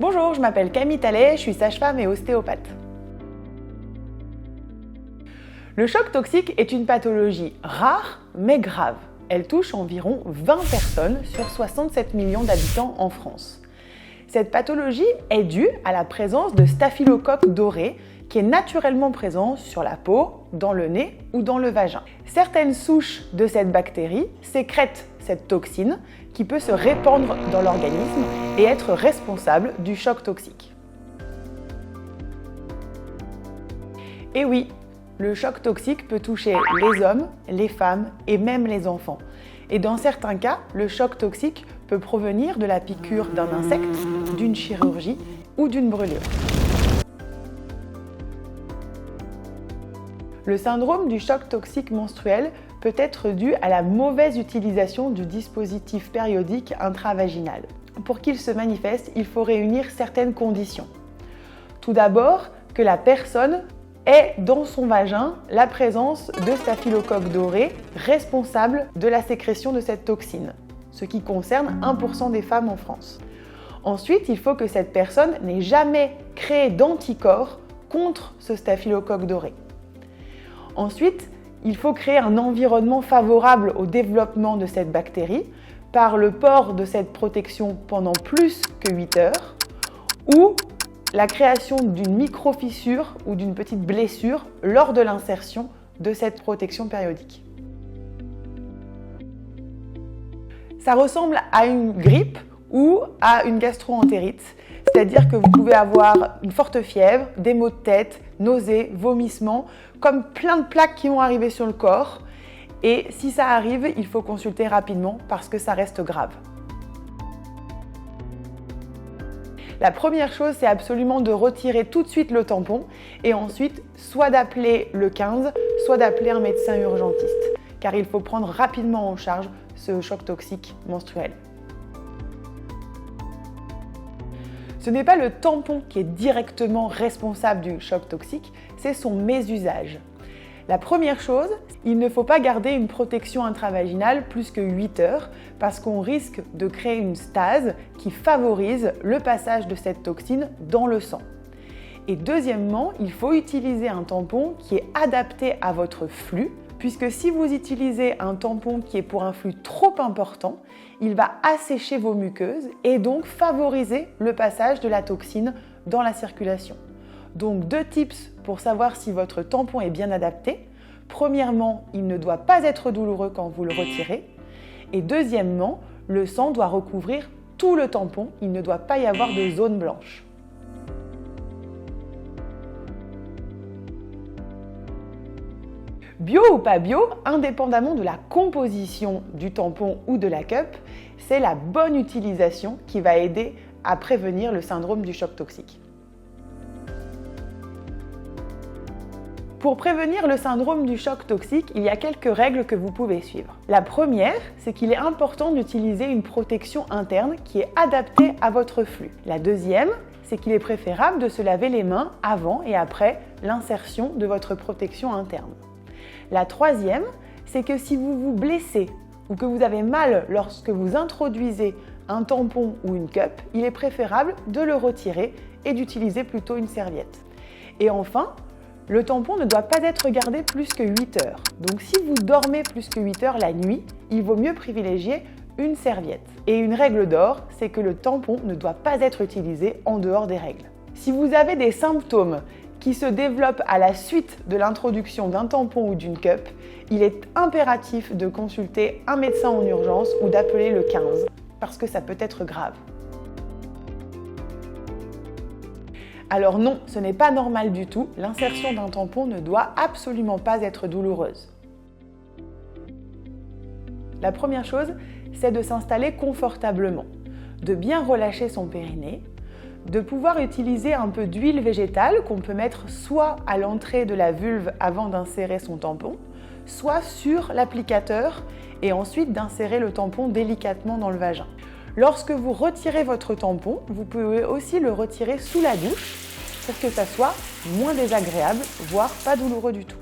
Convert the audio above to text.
Bonjour, je m'appelle Camille Tallet, je suis sage-femme et ostéopathe. Le choc toxique est une pathologie rare mais grave. Elle touche environ 20 personnes sur 67 millions d'habitants en France. Cette pathologie est due à la présence de staphylocoque doré qui est naturellement présent sur la peau, dans le nez ou dans le vagin. Certaines souches de cette bactérie sécrètent cette toxine qui peut se répandre dans l'organisme et être responsable du choc toxique. Et oui, le choc toxique peut toucher les hommes, les femmes et même les enfants. Et dans certains cas, le choc toxique peut provenir de la piqûre d'un insecte, d'une chirurgie ou d'une brûlure. Le syndrome du choc toxique menstruel peut être dû à la mauvaise utilisation du dispositif périodique intravaginal. Pour qu'il se manifeste, il faut réunir certaines conditions. Tout d'abord, que la personne ait dans son vagin la présence de staphylocoque doré responsable de la sécrétion de cette toxine, ce qui concerne 1% des femmes en France. Ensuite, il faut que cette personne n'ait jamais créé d'anticorps contre ce staphylocoque doré. Ensuite, il faut créer un environnement favorable au développement de cette bactérie par le port de cette protection pendant plus que 8 heures ou la création d'une micro-fissure ou d'une petite blessure lors de l'insertion de cette protection périodique. Ça ressemble à une grippe ou à une gastro-entérite, c'est-à-dire que vous pouvez avoir une forte fièvre, des maux de tête, nausées, vomissements, comme plein de plaques qui vont arriver sur le corps. Et si ça arrive, il faut consulter rapidement parce que ça reste grave. La première chose, c'est absolument de retirer tout de suite le tampon et ensuite soit d'appeler le 15, soit d'appeler un médecin urgentiste, car il faut prendre rapidement en charge ce choc toxique menstruel. Ce n'est pas le tampon qui est directement responsable du choc toxique, c'est son mésusage. La première chose, il ne faut pas garder une protection intravaginale plus que 8 heures parce qu'on risque de créer une stase qui favorise le passage de cette toxine dans le sang. Et deuxièmement, il faut utiliser un tampon qui est adapté à votre flux, puisque si vous utilisez un tampon qui est pour un flux trop important, il va assécher vos muqueuses et donc favoriser le passage de la toxine dans la circulation. Donc 2 tips pour savoir si votre tampon est bien adapté. Premièrement, il ne doit pas être douloureux quand vous le retirez. Et deuxièmement, le sang doit recouvrir tout le tampon, il ne doit pas y avoir de zone blanche. Bio ou pas bio, indépendamment de la composition du tampon ou de la cup, c'est la bonne utilisation qui va aider à prévenir le syndrome du choc toxique. Pour prévenir le syndrome du choc toxique, il y a quelques règles que vous pouvez suivre. La première, c'est qu'il est important d'utiliser une protection interne qui est adaptée à votre flux. La deuxième, c'est qu'il est préférable de se laver les mains avant et après l'insertion de votre protection interne. La troisième, c'est que si vous vous blessez ou que vous avez mal lorsque vous introduisez un tampon ou une cup, il est préférable de le retirer et d'utiliser plutôt une serviette. Et enfin, le tampon ne doit pas être gardé plus que 8 heures. Donc si vous dormez plus que 8 heures la nuit, il vaut mieux privilégier une serviette. Et une règle d'or, c'est que le tampon ne doit pas être utilisé en dehors des règles. Si vous avez des symptômes qui se développent à la suite de l'introduction d'un tampon ou d'une cup, il est impératif de consulter un médecin en urgence ou d'appeler le 15 parce que ça peut être grave. Alors non, ce n'est pas normal du tout, l'insertion d'un tampon ne doit absolument pas être douloureuse. La première chose, c'est de s'installer confortablement, de bien relâcher son périnée, de pouvoir utiliser un peu d'huile végétale qu'on peut mettre soit à l'entrée de la vulve avant d'insérer son tampon, soit sur l'applicateur et ensuite d'insérer le tampon délicatement dans le vagin. Lorsque vous retirez votre tampon, vous pouvez aussi le retirer sous la douche pour que ça soit moins désagréable, voire pas douloureux du tout.